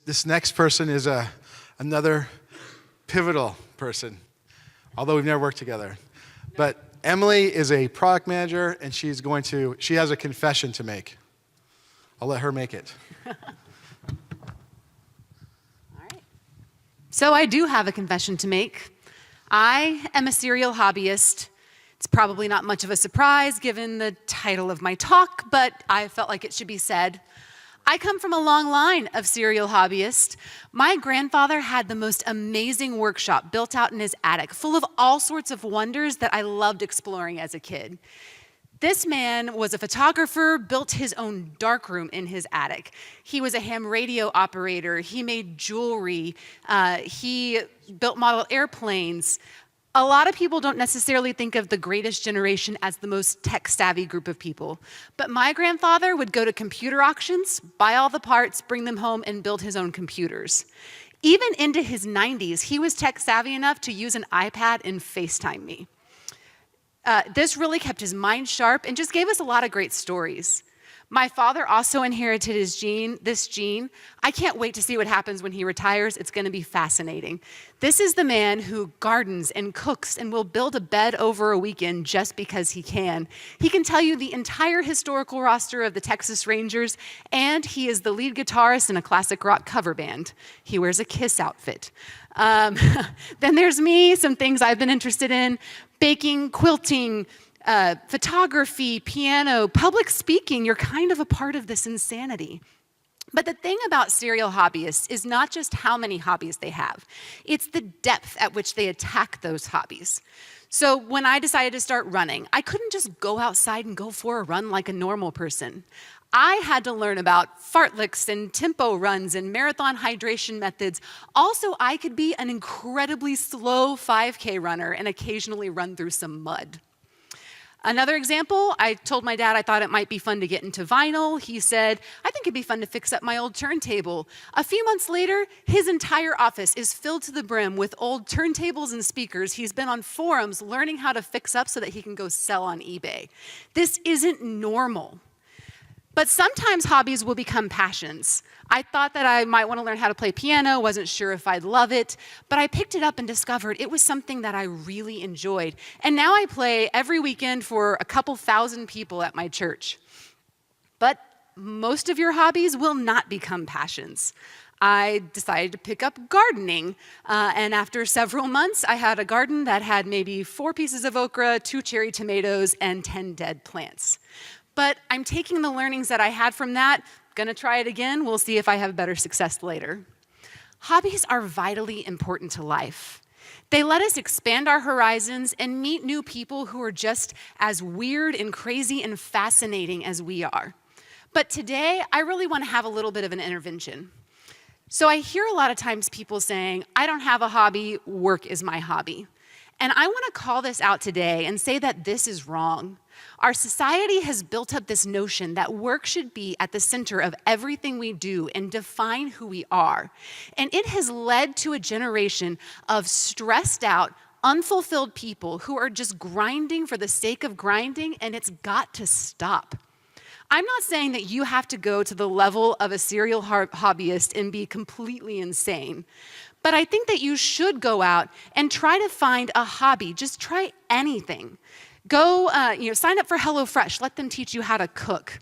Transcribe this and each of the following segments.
This next person is another pivotal person, although we've never worked together. But Emily is a product manager, and she has a confession to make. I'll let her make it. All right. So I do have a confession to make. I am a serial hobbyist. It's probably not much of a surprise given the title of my talk, but I felt like it should be said. I come from a long line of serial hobbyists. My grandfather had the most amazing workshop built out in his attic, full of all sorts of wonders that I loved exploring as a kid. This man was a photographer, built his own darkroom in his attic. He was a ham radio operator. He made jewelry. He built model airplanes. A lot of people don't necessarily think of the greatest generation as the most tech-savvy group of people. But my grandfather would go to computer auctions, buy all the parts, bring them home, and build his own computers. Even into his 90s, he was tech-savvy enough to use an iPad and FaceTime me. This really kept his mind sharp and just gave us a lot of great stories. My father also inherited this gene. I can't wait to see what happens when he retires. It's going to be fascinating. This is the man who gardens and cooks and will build a bed over a weekend just because he can. He can tell you the entire historical roster of the Texas Rangers, and he is the lead guitarist in a classic rock cover band. He wears a Kiss outfit. Then there's me, some things I've been interested in: baking, quilting, photography, piano, public speaking. You're kind of a part of this insanity. But the thing about serial hobbyists is not just how many hobbies they have. It's the depth at which they attack those hobbies. So when I decided to start running, I couldn't just go outside and go for a run like a normal person. I had to learn about fartleks and tempo runs and marathon hydration methods. Also, I could be an incredibly slow 5K runner and occasionally run through some mud. Another example, I told my dad I thought it might be fun to get into vinyl. He said, I think it'd be fun to fix up my old turntable. A few months later, his entire office is filled to the brim with old turntables and speakers he's been on forums learning how to fix up so that he can go sell on eBay. This isn't normal. But sometimes hobbies will become passions. I thought that I might want to learn how to play piano, wasn't sure if I'd love it, but I picked it up and discovered it was something that I really enjoyed. And now I play every weekend for a couple thousand people at my church. But most of your hobbies will not become passions. I decided to pick up gardening, and after several months, I had a garden that had maybe 4 pieces of okra, 2 cherry tomatoes, and 10 dead plants. But I'm taking the learnings that I had from that, gonna try it again. We'll see if I have better success later. Hobbies are vitally important to life. They let us expand our horizons and meet new people who are just as weird and crazy and fascinating as we are. But today, I really want to have a little bit of an intervention. So I hear a lot of times people saying, I don't have a hobby, work is my hobby. And I want to call this out today and say that this is wrong. Our society has built up this notion that work should be at the center of everything we do and define who we are. And it has led to a generation of stressed out, unfulfilled people who are just grinding for the sake of grinding, and it's got to stop. I'm not saying that you have to go to the level of a serial hobbyist and be completely insane. But I think that you should go out and try to find a hobby. Just try anything. Go, sign up for HelloFresh. Let them teach you how to cook.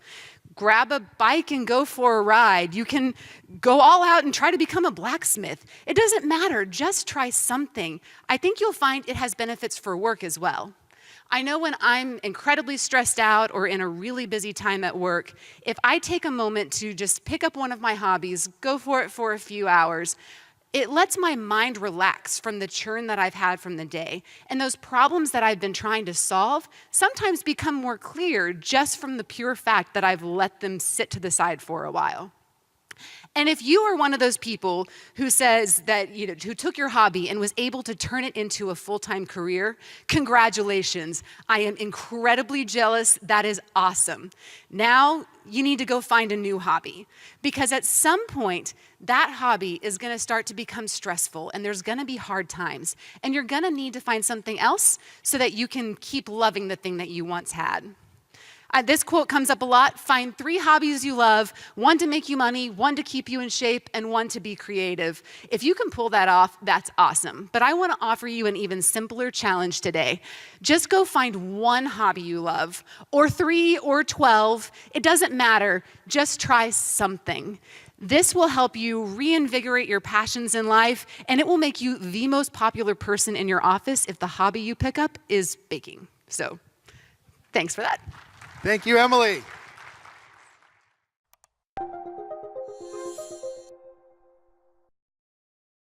Grab a bike and go for a ride. You can go all out and try to become a blacksmith. It doesn't matter. Just try something. I think you'll find it has benefits for work as well. I know when I'm incredibly stressed out or in a really busy time at work, if I take a moment to just pick up one of my hobbies, go for it for a few hours, it lets my mind relax from the churn that I've had from the day. And those problems that I've been trying to solve sometimes become more clear just from the pure fact that I've let them sit to the side for a while. And if you are one of those people who says that, who took your hobby and was able to turn it into a full-time career, congratulations. I am incredibly jealous. That is awesome. Now you need to go find a new hobby, because at some point that hobby is going to start to become stressful and there's going to be hard times, and you're going to need to find something else so that you can keep loving the thing that you once had. This quote comes up a lot. Find 3 hobbies you love, 1 to make you money, 1 to keep you in shape, and 1 to be creative. If you can pull that off, that's awesome. But I want to offer you an even simpler challenge today. Just go find 1 hobby you love, or 3 or 12. It doesn't matter. Just try something. This will help you reinvigorate your passions in life, and it will make you the most popular person in your office if the hobby you pick up is baking. So, thanks for that. Thank you, Emily.